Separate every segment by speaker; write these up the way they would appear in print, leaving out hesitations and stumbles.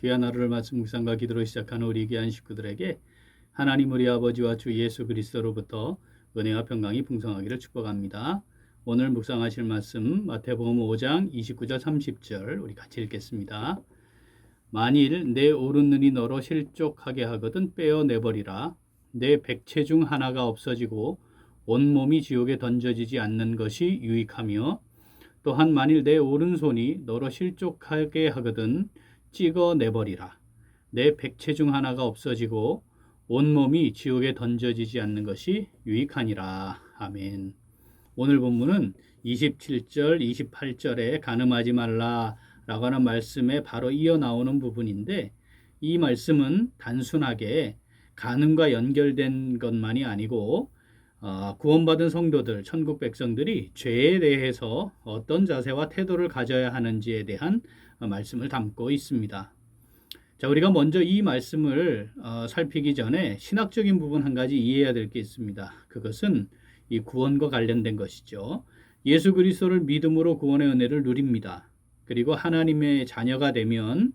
Speaker 1: 귀한 하루를 말씀 묵상과 기도로 시작하는 우리 귀한 식구들에게 하나님 우리 아버지와 주 예수 그리스도로부터 은혜와 평강이 풍성하기를 축복합니다. 오늘 묵상하실 말씀 마태복음 5장 29절 30절 우리 같이 읽겠습니다. 만일 내 오른눈이 너로 실족하게 하거든 빼어내버리라. 내 백체 중 하나가 없어지고 온몸이 지옥에 던져지지 않는 것이 유익하며 또한 만일 내 오른손이 너로 실족하게 하거든 찍어내버리라. 내 백체 중 하나가 없어지고 온몸이 지옥에 던져지지 않는 것이 유익하니라. 아멘. 오늘 본문은 27절, 28절에 간음하지 말라 라고 하는 말씀에 바로 이어 나오는 부분인데, 이 말씀은 단순하게 간음과 연결된 것만이 아니고 구원받은 성도들, 천국 백성들이 죄에 대해서 어떤 자세와 태도를 가져야 하는지에 대한 말씀을 담고 있습니다. 자, 우리가 먼저 이 말씀을 살피기 전에 신학적인 부분 한 가지 이해해야 될 게 있습니다. 그것은 이 구원과 관련된 것이죠. 예수 그리스도를 믿음으로 구원의 은혜를 누립니다. 그리고 하나님의 자녀가 되면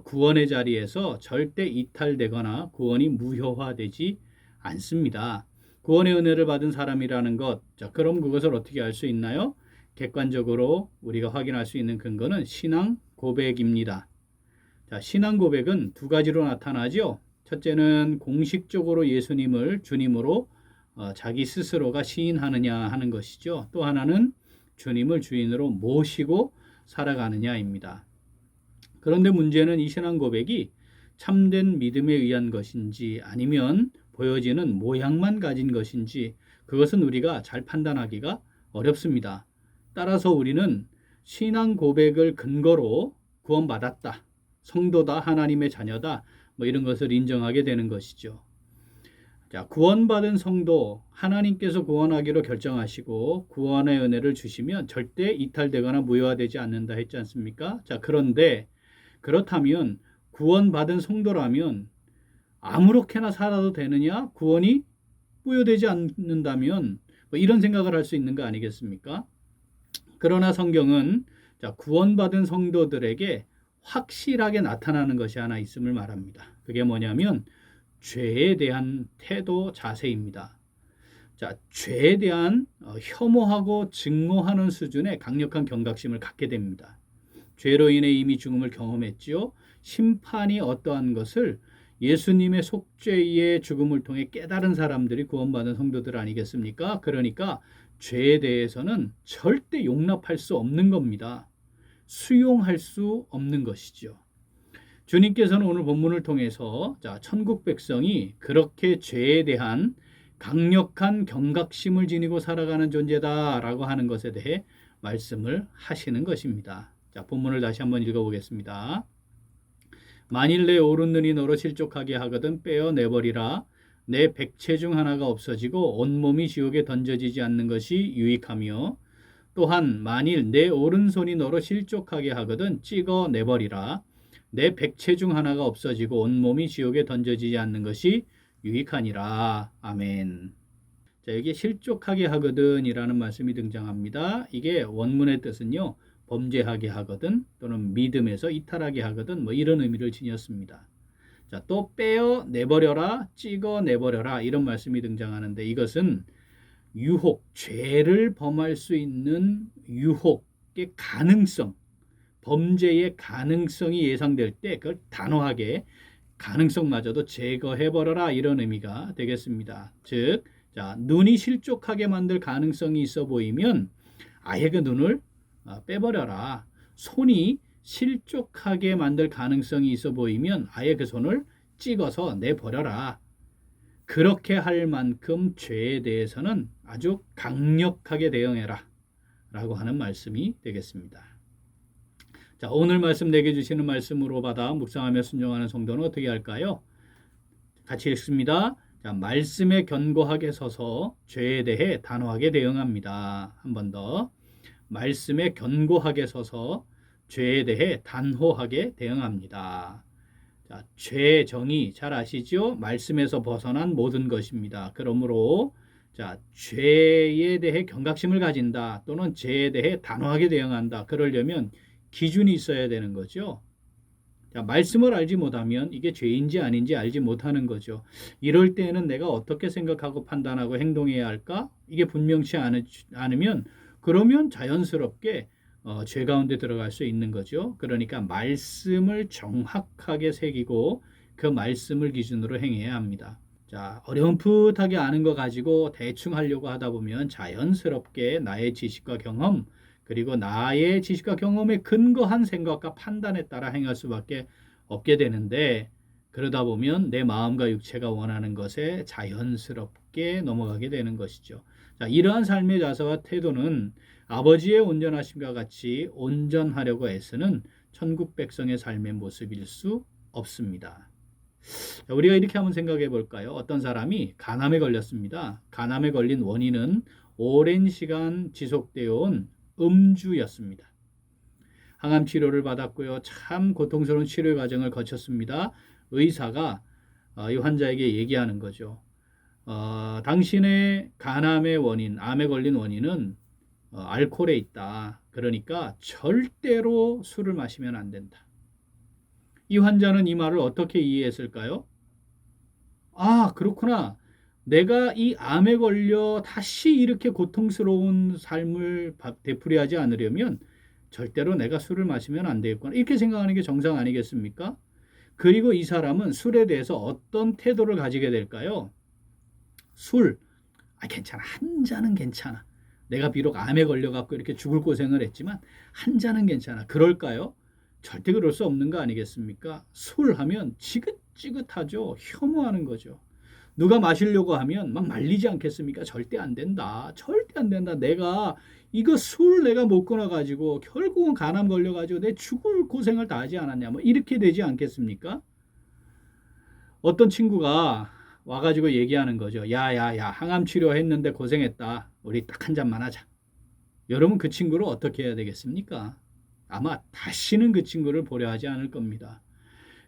Speaker 1: 구원의 자리에서 절대 이탈되거나 구원이 무효화되지 않습니다. 구원의 은혜를 받은 사람이라는 것, 자, 그럼 그것을 어떻게 알 수 있나요? 객관적으로 우리가 확인할 수 있는 근거는 신앙 고백입니다. 자, 신앙 고백은 두 가지로 나타나죠. 첫째는 공식적으로 예수님을 주님으로 자기 스스로가 시인하느냐 하는 것이죠. 또 하나는 주님을 주인으로 모시고 살아가느냐입니다. 그런데 문제는 이 신앙 고백이 참된 믿음에 의한 것인지 아니면 보여지는 모양만 가진 것인지 그것은 우리가 잘 판단하기가 어렵습니다. 따라서 우리는 신앙 고백을 근거로 구원받았다, 성도다, 하나님의 자녀다, 이런 것을 인정하게 되는 것이죠. 자, 구원받은 성도, 하나님께서 구원하기로 결정하시고 구원의 은혜를 주시면 절대 이탈되거나 무효화되지 않는다 했지 않습니까? 자, 그런데 그렇다면 구원받은 성도라면 아무렇게나 살아도 되느냐? 구원이 부여되지 않는다면 이런 생각을 할 수 있는 거 아니겠습니까? 그러나 성경은 구원받은 성도들에게 확실하게 나타나는 것이 하나 있음을 말합니다. 그게 뭐냐면 죄에 대한 태도 자세입니다. 자, 죄에 대한 혐오하고 증오하는 수준의 강력한 경각심을 갖게 됩니다. 죄로 인해 이미 죽음을 경험했지요. 심판이 어떠한 것을 예수님의 속죄의 죽음을 통해 깨달은 사람들이 구원받은 성도들 아니겠습니까? 그러니까 죄에 대해서는 절대 용납할 수 없는 겁니다. 수용할 수 없는 것이죠. 주님께서는 오늘 본문을 통해서 천국 백성이 그렇게 죄에 대한 강력한 경각심을 지니고 살아가는 존재다라고 하는 것에 대해 말씀을 하시는 것입니다. 자, 본문을 다시 한번 읽어보겠습니다. 만일 내 오른눈이 너로 실족하게 하거든 빼어내버리라. 내 백체 중 하나가 없어지고 온몸이 지옥에 던져지지 않는 것이 유익하며 또한 만일 내 오른손이 너로 실족하게 하거든 찍어내버리라. 내 백체 중 하나가 없어지고 온몸이 지옥에 던져지지 않는 것이 유익하니라. 아멘. 자, 여기 실족하게 하거든 이라는 말씀이 등장합니다. 이게 원문의 뜻은요, 범죄하게 하거든 또는 믿음에서 이탈하게 하거든 이런 의미를 지녔습니다. 자, 또 빼어내버려라, 찍어내버려라 이런 말씀이 등장하는데 이것은 유혹, 죄를 범할 수 있는 유혹의 가능성, 범죄의 가능성이 예상될 때 그걸 단호하게 가능성마저도 제거해버려라 이런 의미가 되겠습니다. 즉, 자, 눈이 실족하게 만들 가능성이 있어 보이면 아예 그 눈을 빼버려라. 손이 실족하게 만들 가능성이 있어 보이면 아예 그 손을 찍어서 내버려라. 그렇게 할 만큼 죄에 대해서는 아주 강력하게 대응해라 라고 하는 말씀이 되겠습니다. 자, 오늘 말씀 내게 주시는 말씀으로 받아 묵상하며 순종하는 성도는 어떻게 할까요? 같이 읽습니다. 자, 말씀에 견고하게 서서 죄에 대해 단호하게 대응합니다. 한 번 더. 말씀에 견고하게 서서 죄에 대해 단호하게 대응합니다. 자, 죄 정의 잘 아시죠? 말씀에서 벗어난 모든 것입니다. 그러므로 자, 죄에 대해 경각심을 가진다 또는 죄에 대해 단호하게 대응한다. 그러려면 기준이 있어야 되는 거죠. 자, 말씀을 알지 못하면 이게 죄인지 아닌지 알지 못하는 거죠. 이럴 때에는 내가 어떻게 생각하고 판단하고 행동해야 할까? 이게 분명치 않으면 그러면 자연스럽게 죄 가운데 들어갈 수 있는 거죠. 그러니까 말씀을 정확하게 새기고 그 말씀을 기준으로 행해야 합니다. 자, 어렴풋하게 아는 거 가지고 대충 하려고 하다 보면 자연스럽게 나의 지식과 경험, 그리고 나의 지식과 경험에 근거한 생각과 판단에 따라 행할 수밖에 없게 되는데, 그러다 보면 내 마음과 육체가 원하는 것에 자연스럽게 넘어가게 되는 것이죠. 자, 이러한 삶의 자세와 태도는 아버지의 온전하심과 같이 온전하려고 애쓰는 천국 백성의 삶의 모습일 수 없습니다. 자, 우리가 이렇게 한번 생각해 볼까요? 어떤 사람이 간암에 걸렸습니다. 간암에 걸린 원인은 오랜 시간 지속되어 온 음주였습니다. 항암 치료를 받았고요. 참 고통스러운 치료 과정을 거쳤습니다. 의사가 이 환자에게 얘기하는 거죠. 당신의 간암의 원인, 암에 걸린 원인은 알코올에 있다. 그러니까 절대로 술을 마시면 안 된다. 이 환자는 이 말을 어떻게 이해했을까요? 아, 그렇구나. 내가 이 암에 걸려 다시 이렇게 고통스러운 삶을 되풀이하지 않으려면 절대로 내가 술을 마시면 안 되겠구나. 이렇게 생각하는 게 정상 아니겠습니까? 그리고 이 사람은 술에 대해서 어떤 태도를 가지게 될까요? 술, 괜찮아. 한 잔은 괜찮아. 내가 비록 암에 걸려갖고 이렇게 죽을 고생을 했지만 한 잔은 괜찮아. 그럴까요? 절대 그럴 수 없는 거 아니겠습니까? 술 하면 지긋지긋하죠. 혐오하는 거죠. 누가 마시려고 하면 막 말리지 않겠습니까? 절대 안 된다. 절대 안 된다. 이거 술 내가 못 끊어가지고 결국은 간암 걸려가지고 내 죽을 고생을 다 하지 않았냐. 뭐 이렇게 되지 않겠습니까? 어떤 친구가 와가지고 얘기하는 거죠. 야야야, 항암 치료했는데 고생했다. 우리 딱 한 잔만 하자. 여러분, 그 친구를 어떻게 해야 되겠습니까? 아마 다시는 그 친구를 보려 하지 않을 겁니다.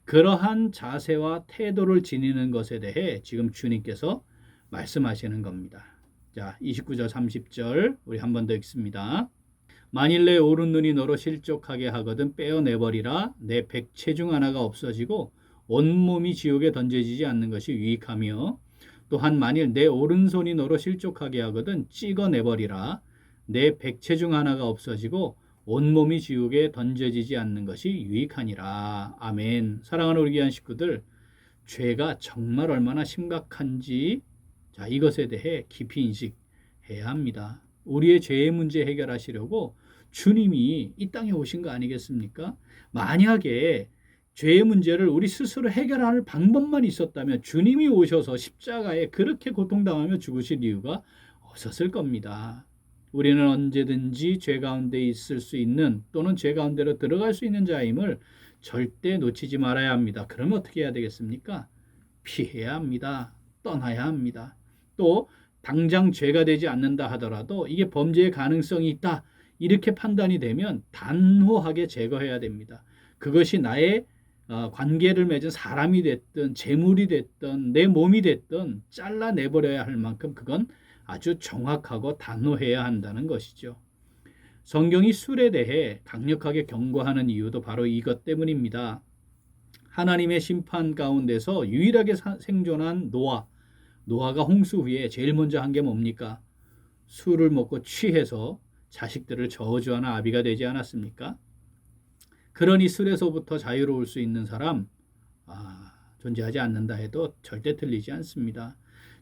Speaker 1: 그러한 자세와 태도를 지니는 것에 대해 지금 주님께서 말씀하시는 겁니다. 자, 29절 30절 우리 한 번 더 읽습니다. 만일 내 오른 눈이 너로 실족하게 하거든 빼어내버리라. 내 백체 중 하나가 없어지고 온몸이 지옥에 던져지지 않는 것이 유익하며, 또한 만일 내 오른손이 너로 실족하게 하거든 찍어내버리라. 내 백체 중 하나가 없어지고 온몸이 지옥에 던져지지 않는 것이 유익하니라. 아멘. 사랑하는 우리 귀한 식구들, 죄가 정말 얼마나 심각한지 이것에 대해 깊이 인식해야 합니다. 우리의 죄의 문제 해결하시려고 주님이 이 땅에 오신 거 아니겠습니까? 만약에 죄의 문제를 우리 스스로 해결할 방법만 있었다면 주님이 오셔서 십자가에 그렇게 고통당하며 죽으실 이유가 없었을 겁니다. 우리는 언제든지 죄 가운데 있을 수 있는, 또는 죄 가운데로 들어갈 수 있는 자임을 절대 놓치지 말아야 합니다. 그러면 어떻게 해야 되겠습니까? 피해야 합니다. 떠나야 합니다. 또 당장 죄가 되지 않는다 하더라도 이게 범죄의 가능성이 있다, 이렇게 판단이 되면 단호하게 제거해야 됩니다. 그것이 나의 관계를 맺은 사람이 됐든 재물이 됐든 내 몸이 됐든 잘라내버려야 할 만큼 그건 아주 정확하고 단호해야 한다는 것이죠. 성경이 술에 대해 강력하게 경고하는 이유도 바로 이것 때문입니다. 하나님의 심판 가운데서 유일하게 생존한 노아가 홍수 후에 제일 먼저 한 게 뭡니까? 술을 먹고 취해서 자식들을 저주하는 아비가 되지 않았습니까? 그러니 술에서부터 자유로울 수 있는 사람 존재하지 않는다 해도 절대 틀리지 않습니다.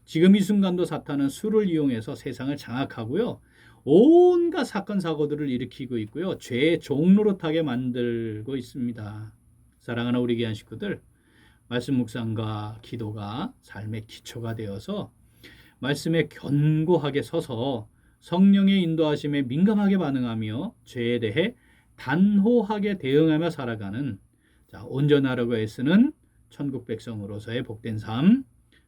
Speaker 1: 지금 이 순간도 사탄은 술을 이용해서 세상을 장악하고요, 온갖 사건 사고들을 일으키고 있고요, 죄의 종노릇하게 만들고 있습니다. 사랑하는 우리 귀한 식구들, 말씀 묵상과 기도가 삶의 기초가 되어서 말씀에 견고하게 서서 성령의 인도하심에 민감하게 반응하며 죄에 대해 단호하게 대응하며 살아가는 온전하려고 애쓰는 천국 백성으로서의 복된 삶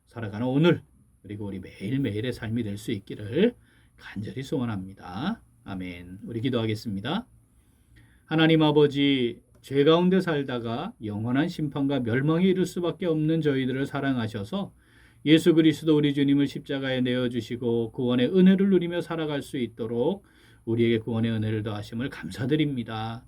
Speaker 1: 살아가는 오늘, 그리고 우리 매일매일의 삶이 될 수 있기를 간절히 소원합니다. 아멘. 우리 기도하겠습니다. 하나님 아버지, 죄 가운데 살다가 영원한 심판과 멸망에 이를 수밖에 없는 저희들을 사랑하셔서 예수 그리스도 우리 주님을 십자가에 내어주시고 구원의 은혜를 누리며 살아갈 수 있도록 우리에게 구원의 은혜를 더하심을 감사드립니다.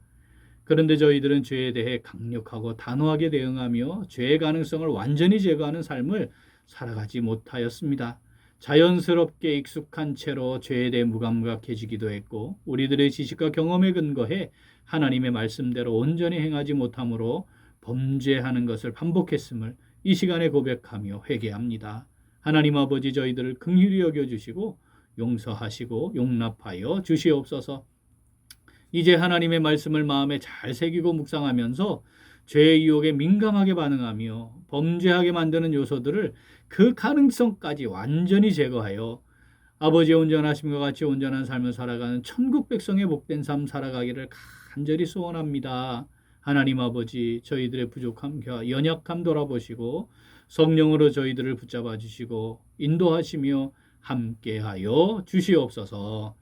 Speaker 1: 그런데 저희들은 죄에 대해 강력하고 단호하게 대응하며 죄의 가능성을 완전히 제거하는 삶을 살아가지 못하였습니다. 자연스럽게 익숙한 채로 죄에 대해 무감각해지기도 했고 우리들의 지식과 경험에 근거해 하나님의 말씀대로 온전히 행하지 못함으로 범죄하는 것을 반복했음을 이 시간에 고백하며 회개합니다. 하나님 아버지 저희들을 긍휼히 여겨주시고 용서하시고 용납하여 주시옵소서. 이제 하나님의 말씀을 마음에 잘 새기고 묵상하면서 죄의 유혹에 민감하게 반응하며 범죄하게 만드는 요소들을 그 가능성까지 완전히 제거하여 아버지의 온전하심과 같이 온전한 삶을 살아가는 천국 백성의 복된 삶 살아가기를 간절히 소원합니다. 하나님 아버지 저희들의 부족함과 연약함 돌아보시고 성령으로 저희들을 붙잡아 주시고 인도하시며 함께하여 주시옵소서.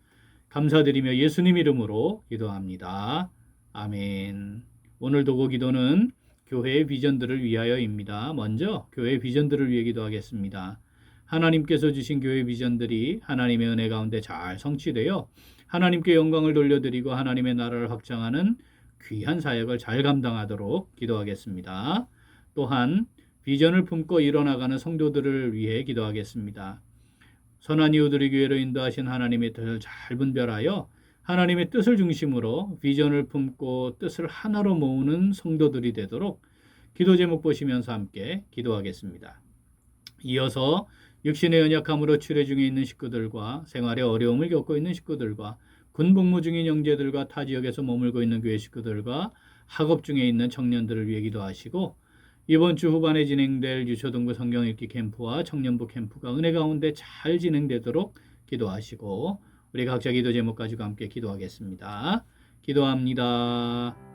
Speaker 1: 감사드리며 예수님 이름으로 기도합니다. 아멘. 오늘 도고 기도는 교회의 비전들을 위하여입니다. 먼저 교회의 비전들을 위해 기도하겠습니다. 하나님께서 주신 교회 비전들이 하나님의 은혜 가운데 잘 성취되어 하나님께 영광을 돌려드리고 하나님의 나라를 확장하는 귀한 사역을 잘 감당하도록 기도하겠습니다. 또한 비전을 품고 일어나가는 성도들을 위해 기도하겠습니다. 선한 이웃들의 교회로 인도하신 하나님의 뜻을 잘 분별하여 하나님의 뜻을 중심으로 비전을 품고 뜻을 하나로 모으는 성도들이 되도록 기도 제목 보시면서 함께 기도하겠습니다. 이어서 육신의 연약함으로 치료 중에 있는 식구들과 생활에 어려움을 겪고 있는 식구들과 군 복무 중인 형제들과 타 지역에서 머물고 있는 교회 식구들과 학업 중에 있는 청년들을 위해 기도하시고 이번 주 후반에 진행될 유초등부 성경 읽기 캠프와 청년부 캠프가 은혜 가운데 잘 진행되도록 기도하시고 우리 각자 기도 제목 가지고 함께 기도하겠습니다. 기도합니다.